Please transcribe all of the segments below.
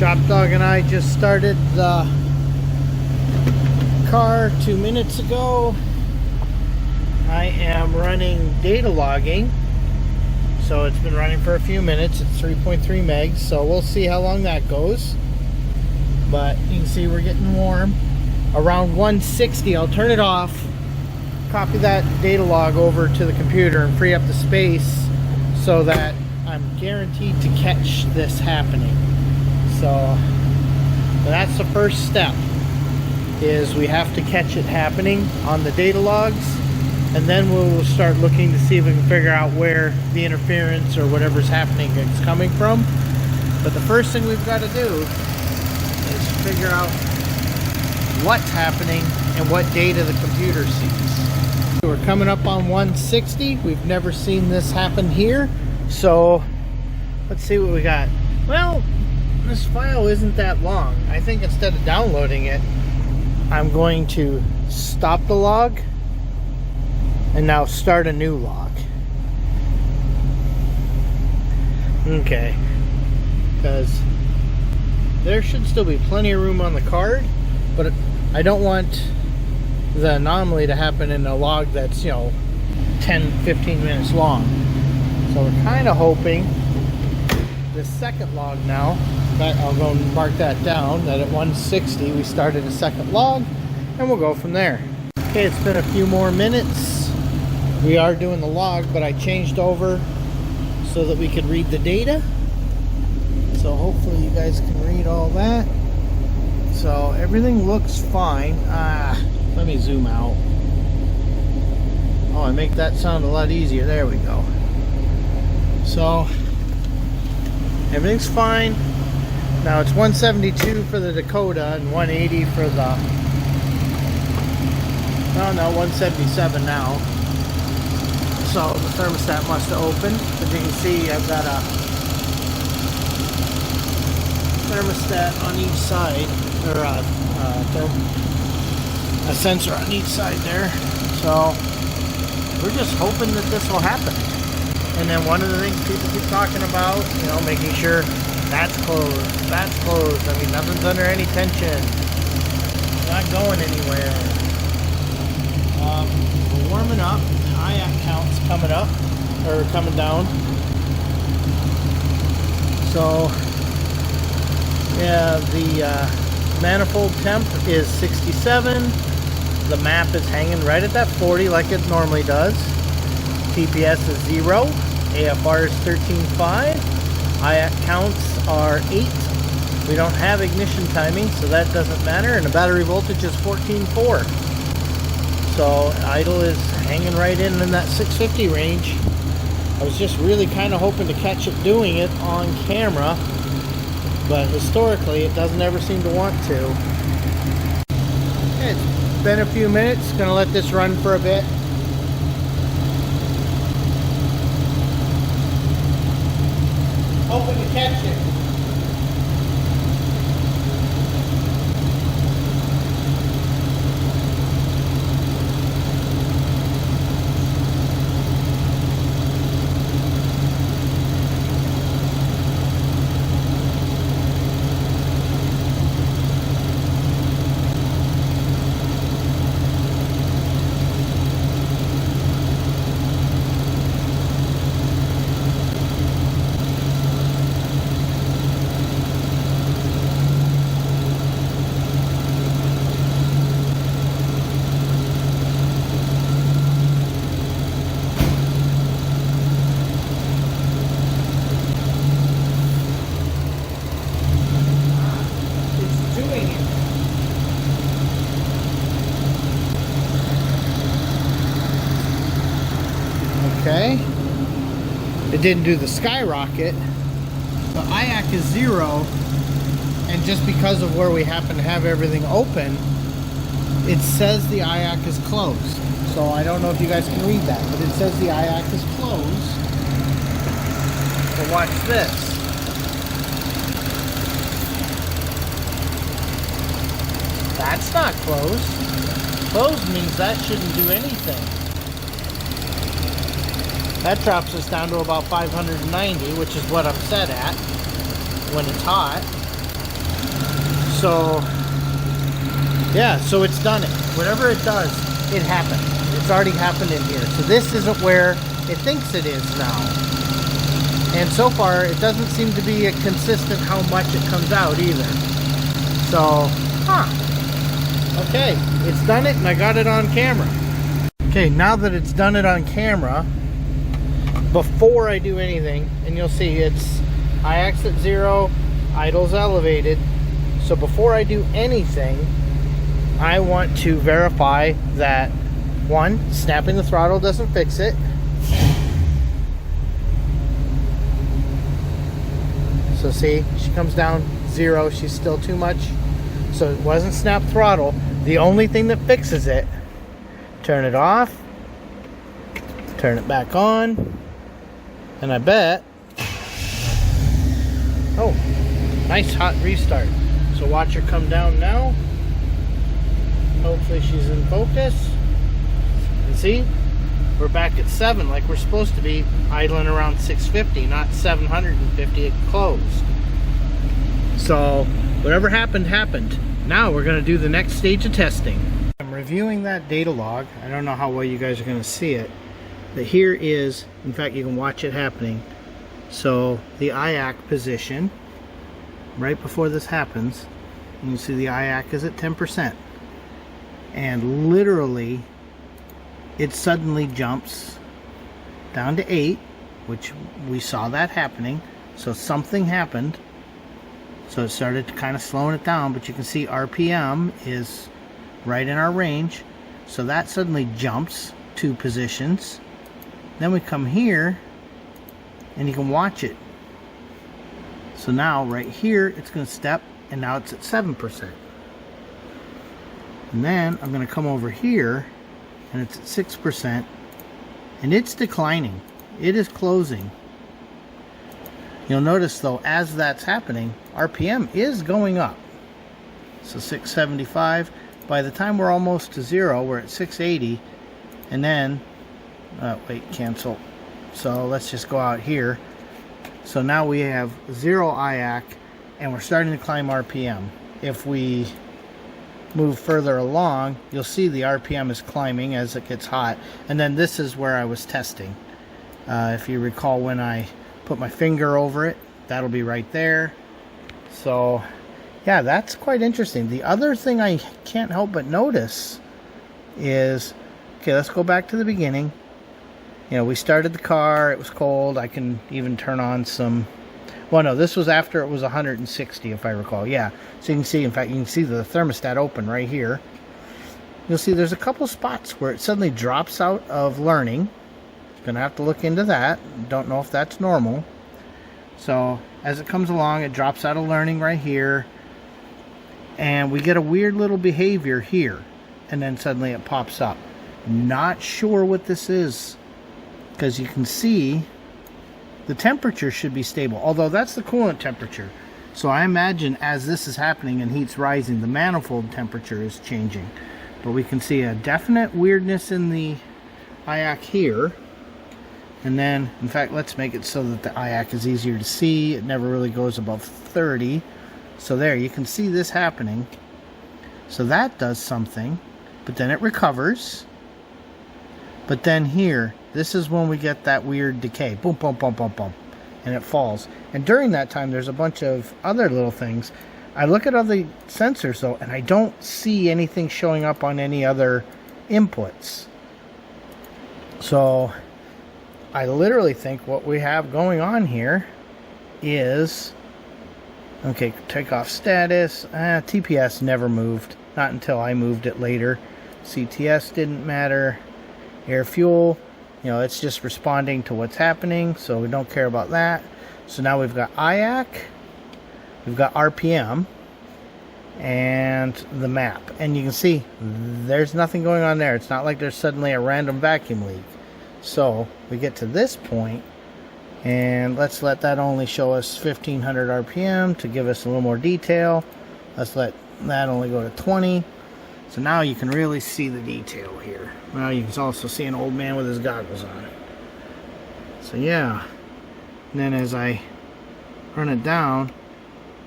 ShopDog and I just started the car 2 minutes ago. I am running data logging, so it's been running for a few minutes. It's 3.3 megs, so we'll see how long that goes. But you can see we're getting warm. Around 160, I'll turn it off, copy that data log over to the computer and free up the space so that I'm guaranteed to catch this happening. So that's the first step, is we have to catch it happening on the data logs, and then we'll start looking to see if we can figure out where the interference or whatever's happening is coming from. But the first thing we've got to do is figure out what's happening and what data the computer sees. We're coming up on 160. We've never seen this happen here, so let's see what we got. Well, this file isn't that long. I think instead of downloading it, I'm going to stop the log and now start a new log. Okay, because there should still be plenty of room on the card, but I don't want the anomaly to happen in a log that's, 10-15 minutes long. So we're kind of hoping the second log now, but I'll go and mark that down, that at 160 we started a second log, and we'll go from there. Okay, it's been a few more minutes. We are doing the log, but I changed over so that we could read the data. So hopefully you guys can read all that. So everything looks fine. Let me zoom out. Oh, I make that sound a lot easier. There we go. So everything's fine. Now it's 172 for the Dakota and 180 for the, oh no, 177 now. So the thermostat must have opened. As you can see, I've got a thermostat on each side, or a sensor on each side there. So we're just hoping that this will happen. And then one of the things people keep talking about, making sure that's closed, that's closed. I mean, nothing's under any tension. It's not going anywhere. We're warming up. The IAC count's coming up, or coming down. So, yeah, the manifold temp is 67. The map is hanging right at that 40 like it normally does. TPS is 0. AFR is 13.5. IAC counts are 8. We don't have ignition timing, so that doesn't matter. And the battery voltage is 14.4. So idle is hanging right in that 650 range. I was just really kind of hoping to catch it doing it on camera, but historically it doesn't ever seem to want to. Okay, it's been a few minutes. Gonna let this run for a bit. Hoping to catch it. Okay, it didn't do the skyrocket. The IAC is 0, and just because of where we happen to have everything open, it says the IAC is closed. So I don't know if you guys can read that, but it says the IAC is closed. So watch this. That's not closed. Closed means that shouldn't do anything. That drops us down to about 590, which is what I'm set at when it's hot. So yeah, so it's done it. Whatever it does, it happened. It's already happened in here. So this isn't where it thinks it is now. And so far, it doesn't seem to be a consistent how much it comes out either. So, okay, it's done it and I got it on camera. Okay, now that it's done it on camera, before I do anything, and you'll see it's IX at 0, idle's elevated. So before I do anything, I want to verify that, one, snapping the throttle doesn't fix it. So see, she comes down 0, she's still too much. So it wasn't snap throttle. The only thing that fixes it, turn it off, turn it back on, and I bet, oh, nice hot restart. So watch her come down now. Hopefully she's in focus. And see, we're back at 7 like we're supposed to be, idling around 650, not 750 it closed. So whatever happened, happened. Now we're going to do the next stage of testing. I'm reviewing that data log. I don't know how well you guys are going to see it. But here is, in fact you can watch it happening. So the IAC position, right before this happens, you can see the IAC is at 10%. And literally, it suddenly jumps down to 8, which we saw that happening. So something happened. So it started to kind of slowing it down, but you can see RPM is right in our range. So that suddenly jumps 2 positions. Then we come here and you can watch it. So now right here it's going to step, and now it's at 7%. And then I'm going to come over here and it's at 6%, and it's declining. It is closing. You'll notice though, as that's happening, RPM is going up. So 675. By the time we're almost to 0, we're at 680. And then, wait, cancel. So let's just go out here. So now we have 0 IAC and we're starting to climb RPM. If we move further along, you'll see the RPM is climbing as it gets hot. And then this is where I was testing. If you recall, when I put my finger over it, that'll be right there. So yeah, that's quite interesting. The other thing I can't help but notice is, okay, let's go back to the beginning. You know, we started the car, it was cold. I can even turn on some, well no, this was after it was 160 if I recall. Yeah, so you can see, in fact you can see the thermostat open right here. You'll see there's a couple spots where it suddenly drops out of learning. Gonna have to look into that. Don't know if that's normal. So as it comes along, it drops out of learning right here, and we get a weird little behavior here, and then suddenly it pops up. Not sure what this is, because you can see the temperature should be stable, although that's the coolant temperature. So I imagine as this is happening and heat's rising, the manifold temperature is changing. But we can see a definite weirdness in the IAC here. And then, in fact, let's make it so that the IAC is easier to see. It never really goes above 30. So there, you can see this happening. So that does something, but then it recovers. But then here, this is when we get that weird decay. Boom, boom, boom, boom, boom. And it falls. And during that time, there's a bunch of other little things. I look at other sensors, though, and I don't see anything showing up on any other inputs. So I literally think what we have going on here is, okay, takeoff status, TPS never moved, not until I moved it later. CTS didn't matter. Air fuel, you know, it's just responding to what's happening, so we don't care about that. So now we've got IAC, we've got RPM, and the map. And you can see there's nothing going on there. It's not like there's suddenly a random vacuum leak. So we get to this point, and let's let that only show us 1500 RPM to give us a little more detail. Let's let that only go to 20. So now you can really see the detail here. Now you can also see an old man with his goggles on. So yeah. And then as I run it down,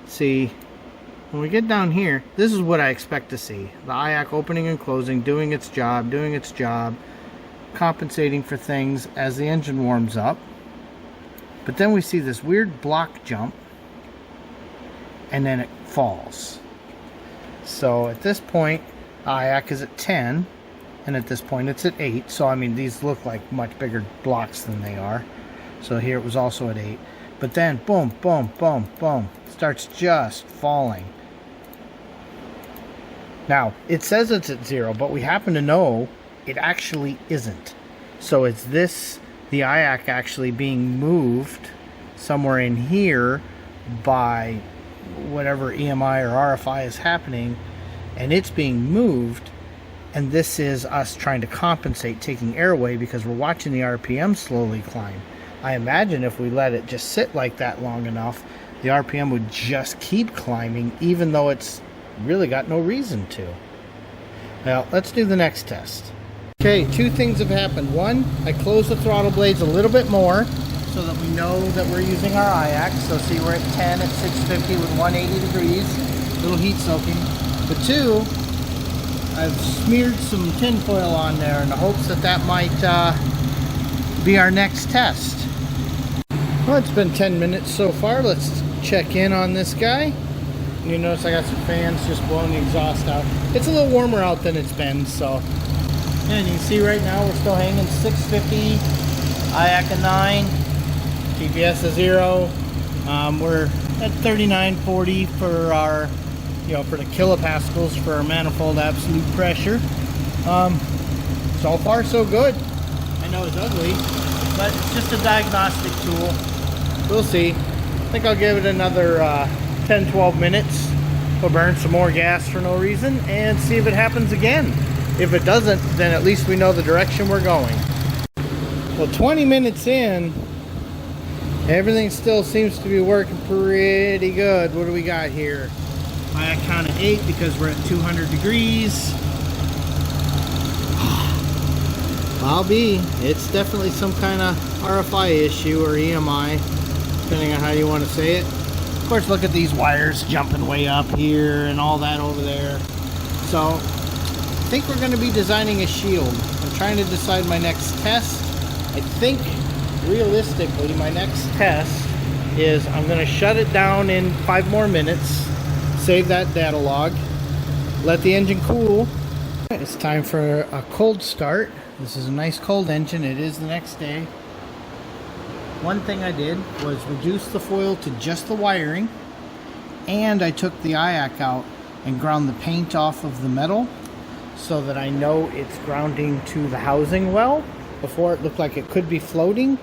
see when we get down here, this is what I expect to see. The IAC opening and closing, doing its job, compensating for things as the engine warms up. But then we see this weird block jump, and then it falls. So at this point, IAC is at 10, and at this point it's at 8. So I mean, these look like much bigger blocks than they are. So here it was also at 8. But then, boom, boom, boom, boom, starts just falling. Now, it says it's at 0, but we happen to know it actually isn't. So it's this, the IAC actually being moved somewhere in here by whatever EMI or RFI is happening, and it's being moved, and this is us trying to compensate, taking air away because we're watching the RPM slowly climb. I imagine if we let it just sit like that long enough, the RPM would just keep climbing, even though it's really got no reason to. Now, let's do the next test. Okay, two things have happened. One, I closed the throttle blades a little bit more so that we know that we're using our IAC. So see, we're at 10 at 650 with 180 degrees, little heat soaking. But two, I've smeared some tin foil on there in the hopes that that might be our next test. Well, it's been 10 minutes so far. Let's check in on this guy. You notice I got some fans just blowing the exhaust out. It's a little warmer out than it's been, so. And you can see right now we're still hanging 650, IAC a 9, TPS a 0. We're at 3940 for our, for the kilopascals for our manifold absolute pressure. So far so good. I know it's ugly, but it's just a diagnostic tool. We'll see. I think I'll give it another 10-12 minutes. We'll burn some more gas for no reason and see if it happens again. If it doesn't, then at least we know the direction we're going. Well, 20 minutes in, everything still seems to be working pretty good. What do we got here? I count at 8 because we're at 200 degrees. It's definitely some kind of RFI issue or EMI, depending on how you want to say it. Of course, look at these wires jumping way up here and all that over there. So I think we're going to be designing a shield. I'm trying to decide my next test. I think realistically my next test is I'm going to shut it down in 5 more minutes, save that data log, let the engine cool. It's time for a cold start. This is a nice cold engine. It is the next day. One thing I did was reduce the foil to just the wiring, and I took the IAC out and ground the paint off of the metal so that I know it's grounding to the housing well. Before it looked like it could be floating.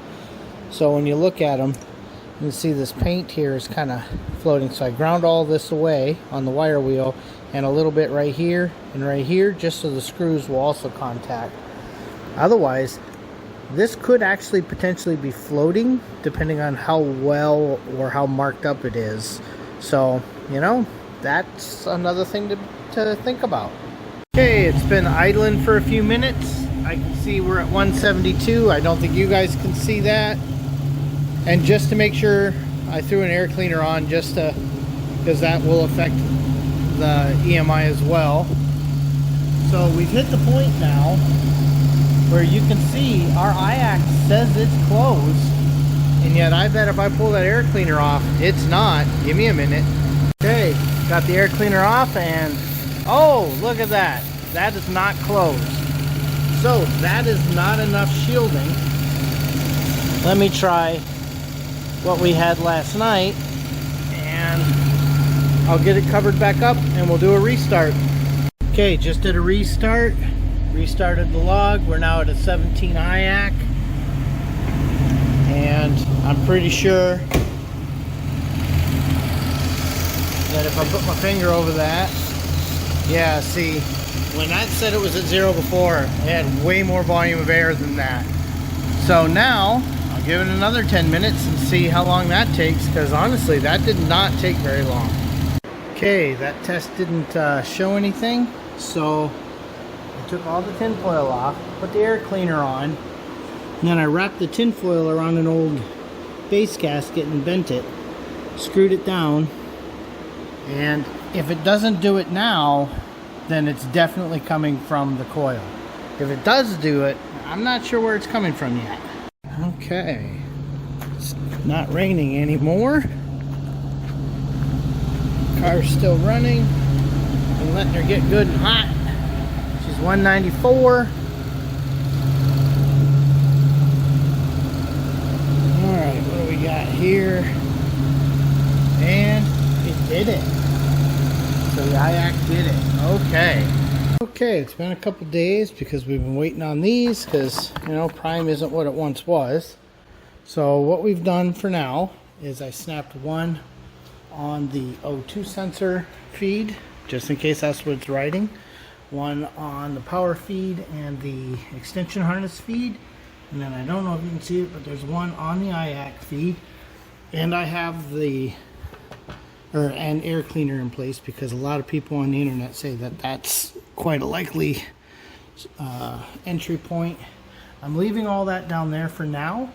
So when you look at them, you can see this paint here is kind of floating. So I ground all this away on the wire wheel and a little bit right here and right here, just so the screws will also contact. Otherwise, this could actually potentially be floating depending on how well or how marked up it is. So, that's another thing to think about. Okay, it's been idling for a few minutes. I can see we're at 172. I don't think you guys can see that. And just to make sure, I threw an air cleaner on because that will affect the EMI as well. So we've hit the point now where you can see our IAC says it's closed, and yet I bet if I pull that air cleaner off, it's not. Give me a minute. Okay, got the air cleaner off, and oh, look at that. That is not closed. So that is not enough shielding. Let me try what we had last night, and I'll get it covered back up and we'll do a restart. Okay, just did a restart. Restarted the log. We're now at a 17 IAC, and I'm pretty sure that if I put my finger over that, yeah, see, when that said it was at 0 before, it had way more volume of air than that. So now I'll give it another 10 minutes and see how long that takes, because honestly that did not take very long. Okay, that test didn't show anything, so I took all the tin foil off, put the air cleaner on, and then I wrapped the tin foil around an old base gasket and bent it, screwed it down, And if it doesn't do it now, then it's definitely coming from the coil. If it does do it, I'm not sure where it's coming from yet. Okay, it's not raining anymore. Car's still running. I'm letting her get good and hot. She's 194. Alright, what do we got here? And it did it. So the IAC did it. Okay. Okay, it's been a couple days because we've been waiting on these because, you know, Prime isn't what it once was. So what we've done for now is I snapped one on the O2 sensor feed, just in case that's what it's writing. One on the power feed and the extension harness feed. And then I don't know if you can see it, but there's one on the IAC feed. And I have the an air cleaner in place because a lot of people on the internet say that that's quite a likely entry point. I'm leaving all that down there for now.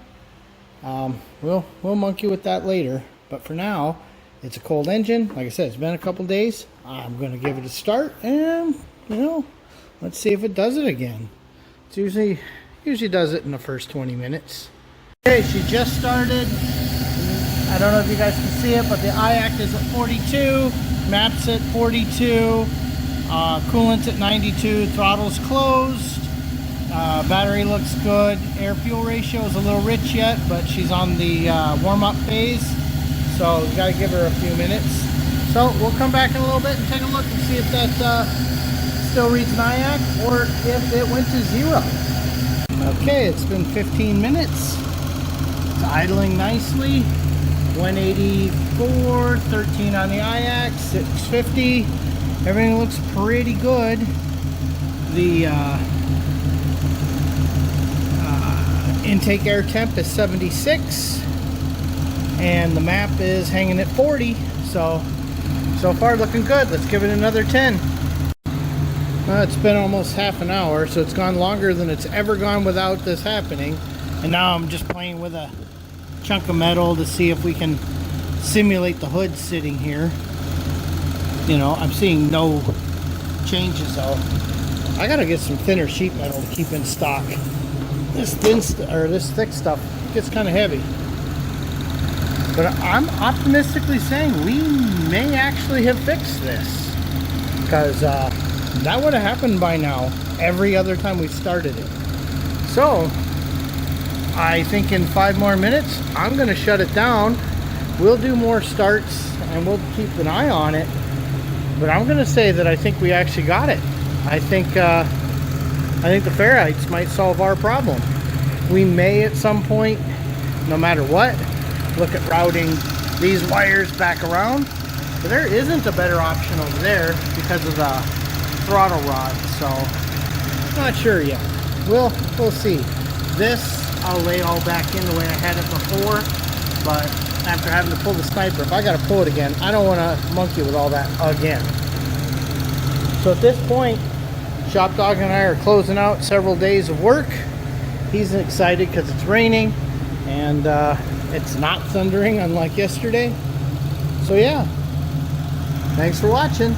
We'll monkey with that later, but for now it's a cold engine. Like I said, it's been a couple days. I'm gonna give it a start, and you know, let's see if it does it again. It's usually does it in the first 20 minutes. Okay, she just started. I don't know if you guys can see it, but the IAC is at 42, maps at 42, coolant's at 92, throttle's closed, battery looks good, air fuel ratio is a little rich yet, but she's on the warm-up phase, so we got to give her a few minutes. So we'll come back in a little bit and take a look and see if that still reads an IAC or if it went to 0. Okay, it's been 15 minutes. It's idling nicely. 184, 13 on the IAC, 650. Everything looks pretty good. The intake air temp is 76, and the map is hanging at 40. So far looking good. Let's give it another 10. It's been almost half an hour, so it's gone longer than it's ever gone without this happening. And now I'm just playing with a chunk of metal to see if we can simulate the hood sitting here. You know, I'm seeing no changes though. I gotta get some thinner sheet metal to keep in stock. This this thick stuff gets kind of heavy. But I'm optimistically saying we may actually have fixed this, because that would have happened by now every other time we started it. So I think in 5 more minutes I'm going to shut it down. We'll do more starts and we'll keep an eye on it, but I'm going to say that I think we actually got it. I think the ferrites might solve our problem. We may at some point, no matter what, look at routing these wires back around, but there isn't a better option over there because of the throttle rod. So not sure yet. We'll see. This I'll lay all back in the way I had it before, but after having to pull the sniper, if I got to pull it again, I don't want to monkey with all that again. So at this point, ShopDog and I are closing out several days of work. He's excited because it's raining and it's not thundering unlike yesterday. So yeah, thanks for watching.